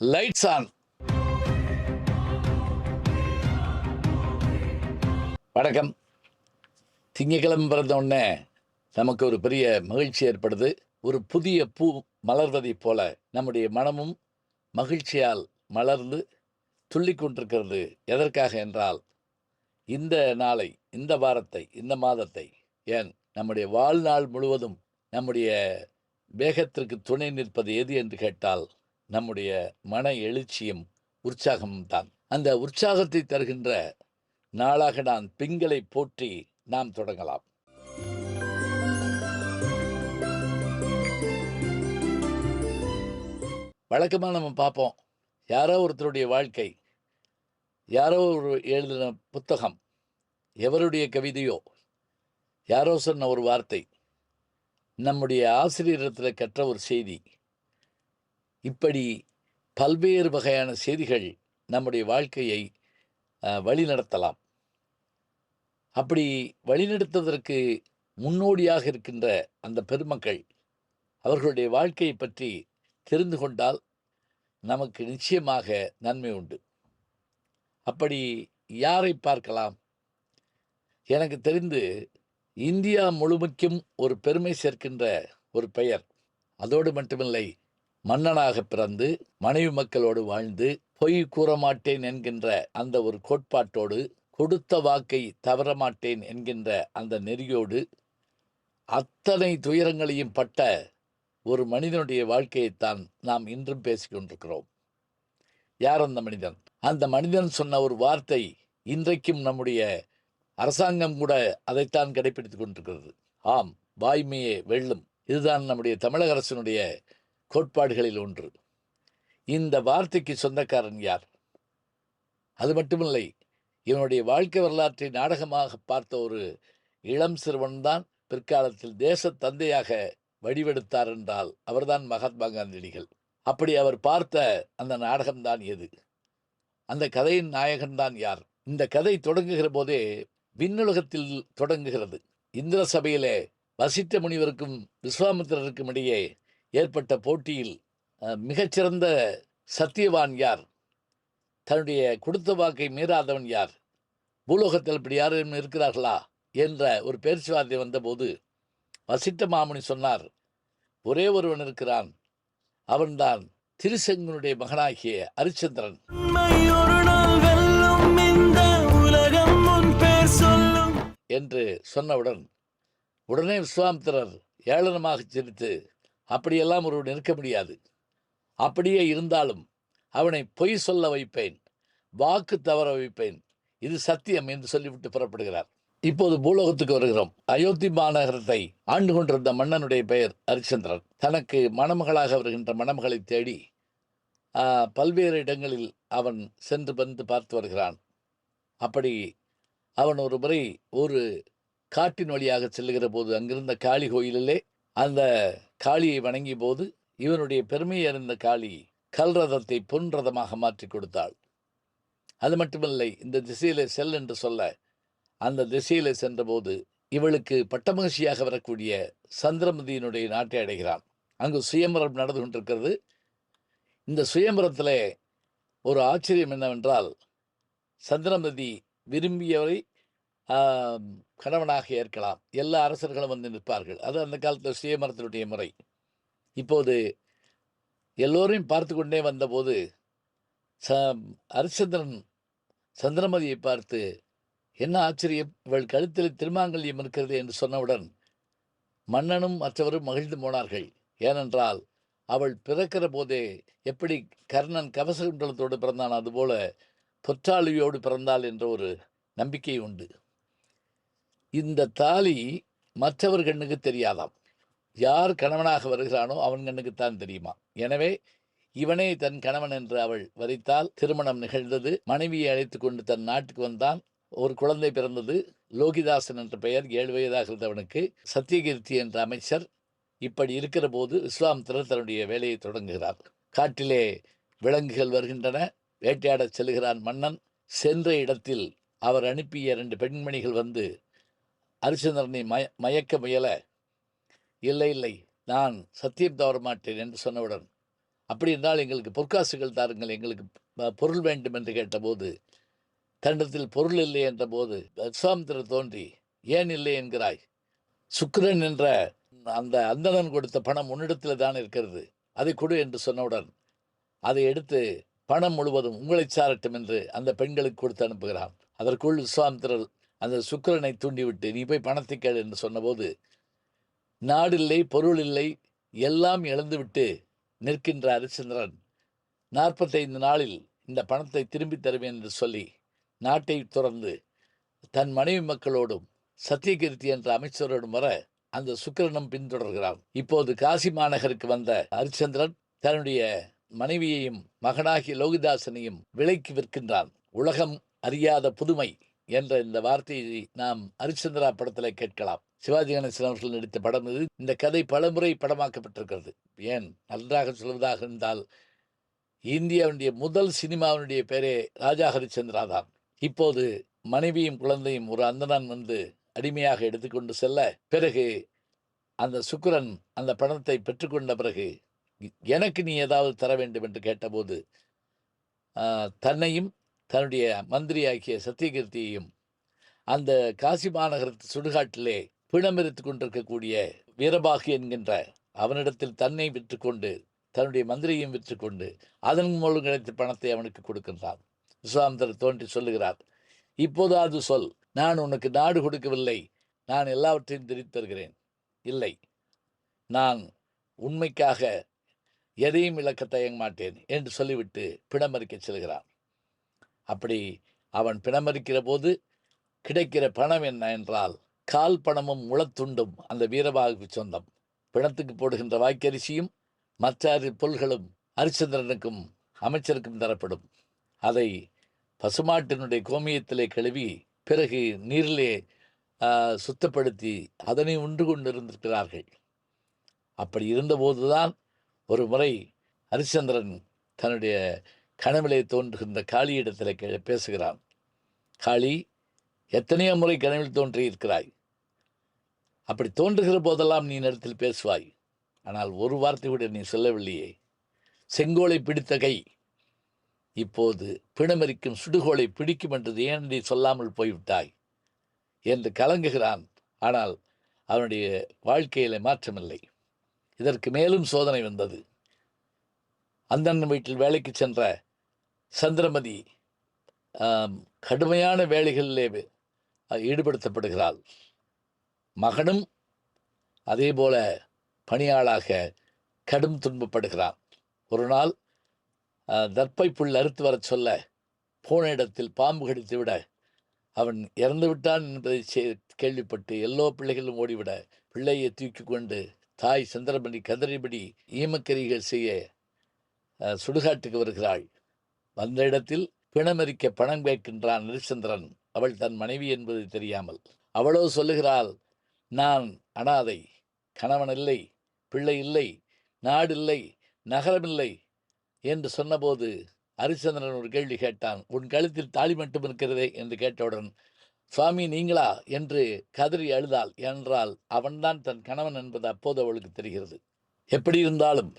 Lights on. வணக்கம். திங்கக்கிழமை பிறந்த உடனே நமக்கு ஒரு பெரிய மகிழ்ச்சி ஏற்படுது. ஒரு புதிய பூ மலர்வதைப் போல நம்முடைய மனமும் மகிழ்ச்சியால் மலர்ந்து துள்ளிக் கொண்டிருக்கிறது. எதற்காக என்றால், இந்த நாளை, இந்த வாரத்தை, இந்த மாதத்தை, ஏன் நம்முடைய வாழ்நாள் முழுவதும் நம்முடைய வேகத்திற்கு துணை நிற்பது எது என்று கேட்டால், நம்முடைய மன எழுச்சியும் உற்சாகமும் தான். அந்த உற்சாகத்தை தருகின்ற நாளாக நான் திங்களை போற்றி நாம் தொடங்கலாம். வழக்கமாக நம்ம பார்ப்போம், யாரோ ஒருத்தருடைய வாழ்க்கை, யாரோ ஒரு எழுதின புத்தகம், எவருடைய கவிதையோ, யாரோ சொன்ன ஒரு வார்த்தை, நம்முடைய ஆசிரியரிடத்தில் கற்ற ஒரு செய்தி, இப்படி பல்வேறு வகையான செய்திகள் நம்முடைய வாழ்க்கையை வழிநடத்தலாம். அப்படி வழிநடத்துவதற்கு முன்னோடியாக இருக்கின்ற அந்த பெருமக்கள், அவர்களுடைய வாழ்க்கையை பற்றி தெரிந்து கொண்டால் நமக்கு நிச்சயமாக நன்மை உண்டு. அப்படி யாரை பார்க்கலாம்? எனக்கு தெரிந்து இந்தியா முழுமைக்கும் ஒரு பெருமை சேர்க்கின்ற ஒரு பெயர். அதோடு மட்டுமில்லை, மன்னனாக பிறந்து மனைவி மக்களோடு வாழ்ந்து பொய் கூறமாட்டேன் என்கின்ற அந்த ஒரு கோட்பாட்டோடு, கொடுத்த வாக்கை தவறமாட்டேன் என்கின்ற அந்த நெறியோடு அத்தனை துயரங்களையும் பட்ட ஒரு மனிதனுடைய வாழ்க்கையைத்தான் நாம் இன்றும் பேசிக்கொண்டிருக்கிறோம். யார் அந்த மனிதன்? அந்த மனிதன் சொன்ன ஒரு வார்த்தை இன்றைக்கும் நம்முடைய அரசாங்கம் கூட அதைத்தான் கடைபிடித்துக் கொண்டிருக்கிறது. ஆம், வாய்மையே வெல்லும். இதுதான் நம்முடைய தமிழக அரசினுடைய கோட்பாடுகளில் ஒன்று. இந்த வார்த்தைக்கு சொந்தக்காரன் யார்? அது மட்டுமில்லை, இவனுடைய வாழ்க்கை வரலாற்றை நாடகமாக பார்த்த ஒரு இளம் சிறுவன்தான் பிற்காலத்தில் தேச தந்தையாக வடிவெடுத்தார் என்றால் அவர்தான் மகாத்மா காந்தியடிகள். அப்படி அவர் பார்த்த அந்த நாடகம்தான் எது? அந்த கதையின் நாயகன்தான் யார்? இந்த கதை தொடங்குகிற போதே விண்ணுலகத்தில் தொடங்குகிறது. இந்திர சபையிலே வசிஷ்ட முனிவருக்கும் விஸ்வாமித்திரருக்கும் இடையே ஏற்பட்ட போட்டியில் மிகச்சிறந்த சத்தியவான் யார்? தன்னுடைய கொடுத்த வாக்கை மீறாதவன் யார்? பூலோகத்தில் இப்படி யாரும் இருக்கிறார்களா என்ற ஒரு பேச்சுவார்த்தை வந்தபோது வசிஷ்ட மாமுனி சொன்னார், ஒரே ஒருவன் இருக்கிறான், அவன்தான் திருசெங்கனுடைய மகனாகிய அரிச்சந்திரன் என்று சொன்னவுடன் உடனே விஸ்வாமித்திரர் ஏளனமாக சிரித்து, அப்படியெல்லாம் ஒருவன் இருக்க முடியாது, அப்படியே இருந்தாலும் அவனை பொய் சொல்ல வைப்பேன், வாக்கு தவற வைப்பேன், இது சத்தியம் என்று சொல்லிவிட்டு புறப்படுகிறார். இப்போது பூலோகத்துக்கு வருகிறோம். அயோத்தி மாநகரத்தை ஆண்டு கொண்டிருந்த மன்னனுடைய பெயர் அரிச்சந்திரன். தனக்கு மணமகளாக வருகின்ற மணமகளை தேடி பல்வேறு இடங்களில் அவன் சென்று வந்து பார்த்து வருகிறான். அப்படி அவன் ஒரு முறை ஒரு காட்டின் வழியாக செல்லுகிற போது அங்கிருந்த காளி கோயிலிலே அந்த காளியை வணங்கிய போது இவனுடைய பெருமையை அறிந்த காளி கல் ரதத்தை பொன் ரதமாக மாற்றி கொடுத்தாள். அது மட்டுமில்லை, இந்த திசையிலே செல் என்று சொல்ல அந்த திசையில் சென்றபோது இவளுக்கு பட்டமகிழ்ச்சியாக வரக்கூடிய சந்திரமதியினுடைய நாட்டை அடைகிறான். அங்கு சுயம்பரம் நடந்து கொண்டிருக்கிறது. இந்த சுயம்பரத்தில் ஒரு ஆச்சரியம் என்னவென்றால், சந்திரமதி விரும்பியவரை கணவனாக ஏற்கலாம். எல்லா அரசர்களும் வந்து நிற்பார்கள். அது அந்த காலத்தில் சுயம்பரத்தினுடைய முறை. இப்போது எல்லோரையும் பார்த்து கொண்டே வந்தபோது அரிச்சந்திரன் சந்திரமதியை பார்த்து, என்ன ஆச்சரியம், இவள் கழுத்தில் திருமாங்கல்யம் இருக்கிறது என்று சொன்னவுடன் மன்னனும் மற்றவரும் மகிழ்ந்து போனார்கள். ஏனென்றால் அவள் பிறக்கிற போதே எப்படி கர்ணன் கவசகுண்டலத்தோடு பிறந்தான், அதுபோல பொற்றாளியோடு பிறந்தாள் என்ற ஒரு நம்பிக்கை உண்டு. இந்த தாலி மற்றவர் கண்ணுக்கு தெரியாதாம். யார் கணவனாக வருகிறானோ அவன் கண்ணுக்குத்தான் தெரியுமா. எனவே இவனே தன் கணவன் என்று அவள் வரித்தால் திருமணம் நிகழ்ந்தது. மனைவியை அழைத்து கொண்டு தன் நாட்டுக்கு வந்தான். ஒரு குழந்தை பிறந்தது. லோகிதாசன் என்ற பெயர். 7 வயதாக இருந்தவனுக்கு சத்தியகீர்த்தி என்ற அமைச்சர். இப்படி இருக்கிற போது விஸ்வாமித்திரர் தன்னுடைய வேலையை தொடங்குகிறார். காட்டிலே விலங்குகள் வருகின்றன. வேட்டையாடச் செல்கிறான் மன்னன். சென்ற இடத்தில் அவர் அனுப்பிய 2 பெண்மணிகள் வந்து அரிச்சந்திரனை மயக்க முயல, இல்லை இல்லை, நான் சத்தியம் தவற மாட்டேன் என்று சொன்னவுடன் அப்படி என்றால் எங்களுக்கு பொற்காசுகள் தாருங்கள், எங்களுக்கு பொருள் வேண்டும் என்று கேட்டபோது, தன்னிடத்தில் பொருள் இல்லை என்றபோது விஸ்வாமித்திரர் தோன்றி, ஏன் இல்லை என்கிறாய்? சுக்கிரன் என்ற அந்த அந்தணன் கொடுத்த பணம் உன்னிடத்தில் தான் இருக்கிறது, அதை கொடு என்று சொன்னவுடன் அதை எடுத்து பணம் முழுவதும் உங்களை சாரட்டும் என்று அந்த பெண்களுக்கு கொடுத்து அனுப்புகிறான். அதற்குள் விஸ்வாமித்திரர் அந்த சுக்கிரனை தூண்டிவிட்டு, நீ போய் பணத்தை கேள் என்று சொன்னபோது, நாடில்லை, பொருள் இல்லை, எல்லாம் இழந்துவிட்டு நிற்கின்ற ஹரிச்சந்திரன் 45 நாளில் இந்த பணத்தை திரும்பி தருவேன் என்று சொல்லி நாட்டை துறந்து தன் மனைவி மக்களோடும் சத்தியகீர்த்தி என்ற அமைச்சரோடும் வர அந்த சுக்கிரனும் பின்தொடர்கிறான். இப்போது காசி மாநகருக்கு வந்த ஹரிச்சந்திரன் தன்னுடைய மனைவியையும் மகனாகிய லோகிதாசனையும் விலைக்கு விற்கின்றான். உலகம் அறியாத புதுமை என்ற இந்த வார்த்தையை நாம் ஹரிச்சந்திரா படத்தில் கேட்கலாம். சிவாஜி கணேசன் அவர்கள் நடித்த படம் இது. இந்த கதை பலமுறை படமாக்கப்பட்டிருக்கிறது. ஏன் நன்றாக சொல்வதாக இருந்தால், இந்தியாவுடைய முதல் சினிமாவினுடைய பேரே ராஜா ஹரிச்சந்திரா தான். இப்போது மனைவியும் குழந்தையும் ஒரு அந்தணன் வந்து அடிமையாக எடுத்துக்கொண்டு செல்ல, பிறகு அந்த சுக்கிரன் அந்த பணத்தை பெற்றுக்கொண்ட பிறகு, எனக்கு நீ ஏதாவது தர வேண்டும் என்று கேட்டபோது, தன்னையும் தன்னுடைய மந்திரியாகிய சத்தியகீர்த்தியையும் அந்த காசி மாநகரத்து சுடுகாட்டிலே பிணமெரித்து கொண்டிருக்கக்கூடிய வீரபாகு என்கின்ற அவனிடத்தில் தன்னை விற்றுக்கொண்டு தன்னுடைய மந்திரியையும் விற்றுக்கொண்டு அதன் மூலம் கிடைத்த பணத்தை அவனுக்கு கொடுக்கின்றான். விஸ்வாமித்திரர் தோன்றி சொல்லுகிறார், இப்போதாவது சொல், நான் உனக்கு நாடு கொடுக்கவில்லை, நான் எல்லாவற்றையும் திருப்பித் தருகிறேன். இல்லை, நான் உண்மைக்காக எதையும் இழக்க தயங்க மாட்டேன் என்று சொல்லிவிட்டு பிணமரிக்கச் செல்கிறான். அப்படி அவன் பிணமரிக்கிற போது கிடைக்கிற பணம் என்ன என்றால், கால் பணமும் முளத்துண்டும் அந்த வீரபாகுக்கு சொந்தம். பிணத்துக்கு போடுகின்ற வாய்க்கரிசியும் மற்ற பொருள்களும் ஹரிச்சந்திரனுக்கும் அமைச்சருக்கும் தரப்படும். அதை பசுமாட்டினுடைய கோமியத்திலே கழுவி பிறகு நீரிலே சுத்தப்படுத்தி அதனை உண்டு கொண்டிருந்திருக்கிறார்கள். அப்படி இருந்தபோதுதான் ஒரு முறை ஹரிச்சந்திரன் தன்னுடைய கனவிலே தோன்றுகின்ற காளியிடத்தில் பேசுகிறான். காளி, எத்தனையோ முறை கனவில் தோன்றியிருக்கிறாய், அப்படி தோன்றுகிற போதெல்லாம் நீ இடத்தில் பேசுவாய், ஆனால் ஒரு வார்த்தை கூட நீ சொல்லவில்லையே. செங்கோலை பிடித்த கை இப்போது பிணமரிக்கும் சுடுகோலை பிடிக்கும் என்றது ஏன் நீ சொல்லாமல் போய்விட்டாய் என்று கலங்குகிறான். ஆனால் அவனுடைய வாழ்க்கையில மாற்றமில்லை. இதற்கு மேலும் சோதனை வந்தது. அந்தண்ணன் வீட்டில் வேலைக்கு சென்ற சந்திரமதி கடுமையான வேலைகளிலே ஈடுபடுத்தப்படுகிறாள். மகனும் அதே போல பணியாளாக கடும் துன்பப்படுகிறான். ஒரு நாள் தர்ப்பை புல் அறுத்து வரச் சொல்ல போன இடத்தில் பாம்பு கடித்து விட அவன் இறந்து விட்டான் என்பதை கேள்விப்பட்டு எல்லோ பிள்ளைகளும் ஓடிவிட பிள்ளையை தூக்கி கொண்டு தாய் சந்திரமணி கதறிபடி ஈமக்கரிகள் செய்ய சுடுகாட்டுக்கு வருகிறாள். வந்த இடத்தில் பிணமரிக்க பணம் கேட்கின்றான் ஹரிச்சந்திரன், அவள் தன் மனைவி என்பது தெரியாமல். அவளோ சொல்லுகிறாள், நான் அனாதை, கணவன் இல்லை, பிள்ளை இல்லை, நாடு இல்லை, நகரமில்லை என்று சொன்னபோது ஹரிச்சந்திரன் ஒரு கேள்வி கேட்டான். உன் கழுத்தில் தாலி மட்டும் இருக்கிறதே என்று கேட்டவுடன், சுவாமி நீங்களா என்று கதறி அழுதாள். என்றால் அவன்தான் தன் கணவன் என்பது அப்போது அவளுக்கு தெரிகிறது. எப்படி இருந்தாலும்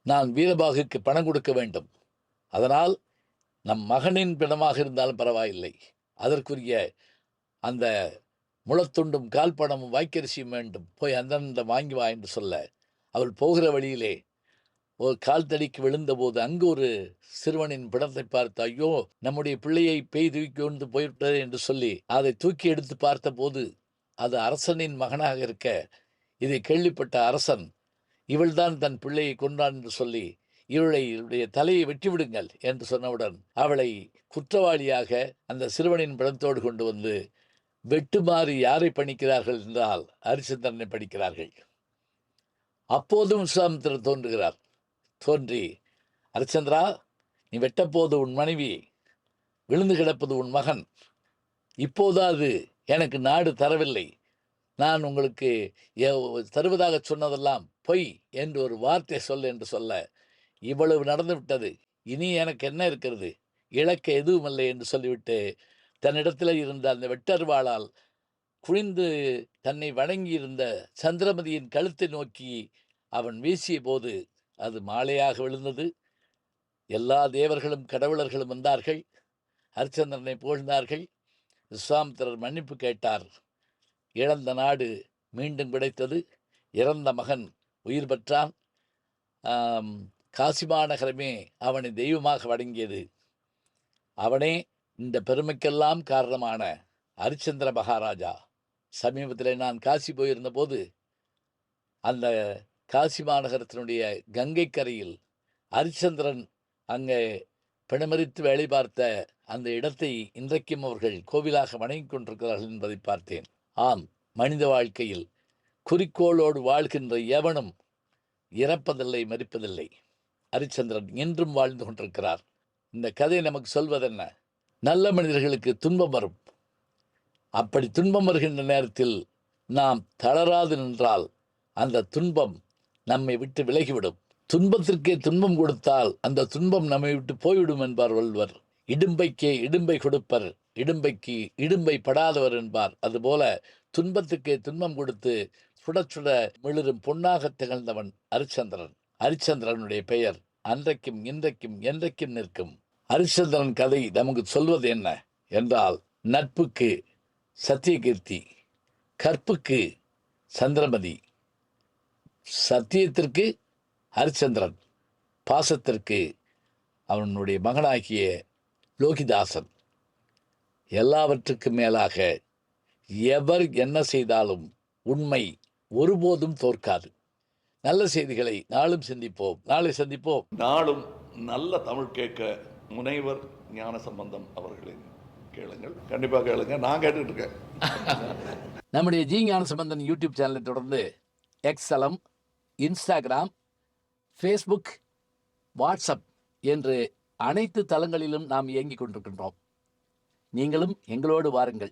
நான் வீரபாகுக்கு பணம் கொடுக்க வேண்டும், அதனால் நம் மகனின் பிணமாக இருந்தாலும் பரவாயில்லை, அதற்குரிய அந்த முளத்துண்டும் கால் பணமும் வாய்க்கரிசியும் வேண்டும், போய் அந்தந்த வாங்கி வா என்று சொல்ல, அவள் போகிற வழியிலே ஒரு கால் தடிக்கு விழுந்தபோது அங்கு ஒரு சிறுவனின் பிணத்தை பார்த்து, ஐயோ நம்முடைய பிள்ளையை பேய் தூக்கி கொண்டு போய்விட்டது என்று சொல்லி அதை தூக்கி எடுத்து பார்த்தபோது அது அரசனின் மகனாக இருக்க, இதை கேள்விப்பட்ட அரசன் இவள்தான் தன் பிள்ளையை கொன்றான் என்று சொல்லி இவளுடைய தலையை வெட்டிவிடுங்கள் என்று சொன்னவுடன் அவளை குற்றவாளியாக அந்த சிறுவனின் பிணத்தோடு கொண்டு வந்து வெட்டுமாறு யாரை பணிக்கிறார்கள் என்றால் ஹரிச்சந்திரனை படிக்கிறார்கள். அப்போதும் விஸ்வாமித்திரர் தோன்றுகிறார். தோன்றி, ஹரிச்சந்திரா, நீ வெட்டப்போது உன் மனைவி, விழுந்து கிடப்பது உன் மகன், இப்போதாவது எனக்கு நாடு தரவில்லை, நான் உங்களுக்கு தருவதாக சொன்னதெல்லாம் பொய் என்று ஒரு வார்த்தை சொல் என்று சொல்ல, இவ்வளவு நடந்துவிட்டது, இனி எனக்கு என்ன இருக்கிறது, இழக்க எதுவும் இல்லை என்று சொல்லிவிட்டு தன்னிடத்தில் இருந்த அந்த வெட்டர்வாளால் குனிந்து தன்னை வணங்கியிருந்த சந்திரமதியின் கழுத்தை நோக்கி அவன் வீசிய போது அது மாலையாக விழுந்தது. எல்லா தேவர்களும் கடவுளர்களும் வந்தார்கள். ஹரிச்சந்திரனை புகழ்ந்தார்கள். விஸ்வாமித்திரர் மன்னிப்பு கேட்டார். இழந்த நாடு மீண்டும் கிடைத்தது. இறந்த மகன் உயிர் பெற்றான். காசி மாநகரமே அவனை தெய்வமாக வணங்கியது. அவனே இந்த பெருமைக்கெல்லாம் காரணமான ஹரிச்சந்திர மகாராஜா. சமீபத்தில் நான் காசி போயிருந்த போது அந்த காசி மாநகரத்தினுடைய கங்கை கரையில் ஹரிச்சந்திரன் அங்கே பிணமரித்து வேலை பார்த்த அந்த இடத்தை இன்றைக்கும் அவர்கள் கோவிலாக வணங்கிக் கொண்டிருக்கிறார்கள் என்பதை பார்த்தேன். ஆம், மனித வாழ்க்கையில் குறிக்கோளோடு வாழ்கின்ற எவனும் இறப்பதில்லை, மரிப்பதில்லை. ஹரிச்சந்திரன் என்றும் வாழ்ந்து கொண்டிருக்கிறார். இந்த கதை நமக்கு சொல்வதென்ன? நல்ல மனிதர்களுக்கு துன்பம் வரும். அப்படி துன்பம் வருகின்ற நேரத்தில் நாம் தளராது நின்றால் அந்த துன்பம் நம்மை விட்டு விலகிவிடும். துன்பத்திற்கே துன்பம் கொடுத்தால் அந்த துன்பம் நம்மை விட்டு போய்விடும் என்பார் வள்ளுவர். இடும்பைக்கே இடும்பை கொடுப்பர், இடும்பைக்கு இடும்பை படாதவர் என்பார். அதுபோல துன்பத்துக்கே துன்பம் கொடுத்து சுட சுட மிளிரும் பொன்னாக திகழ்ந்தவன் ஹரிச்சந்திரன். ஹரிச்சந்திரனுடைய பெயர் அன்றைக்கும் இன்றைக்கும் என்றைக்கும் நிற்கும். ஹரிச்சந்திரன் கதை நமக்கு சொல்வது என்ன என்றால், நட்புக்கு சத்தியகீர்த்தி, கற்புக்கு சந்திரமதி, சத்தியத்திற்கு ஹரிச்சந்திரன், பாசத்திற்கு அவனுடைய மகனாகிய லோகிதாசன். எல்லாவற்றுக்கும் மேலாக எவர் என்ன செய்தாலும் உண்மை ஒருபோதும் தோற்காது. நல்ல செய்திகளை நாளும் சிந்திப்போம். நாளை சந்திப்போம். நாளும் நல்ல தமிழ் கேட்க முனைவர் ஞானசம்பந்தம் அவர்களின் கேளுங்கள். கண்டிப்பாக கேளுங்க. நான் கேட்டுட்டு இருக்கேன். நம்முடைய ஜி ஞானசம்பந்தன் யூடியூப் சேனலை தொடர்ந்து எக்ஸலம், இன்ஸ்டாகிராம், ஃபேஸ்புக், வாட்ஸ்அப் என்று அனைத்து தளங்களிலும் நாம் இயங்கிக் கொண்டிருக்கின்றோம். நீங்களும் எங்களோடு வாருங்கள்.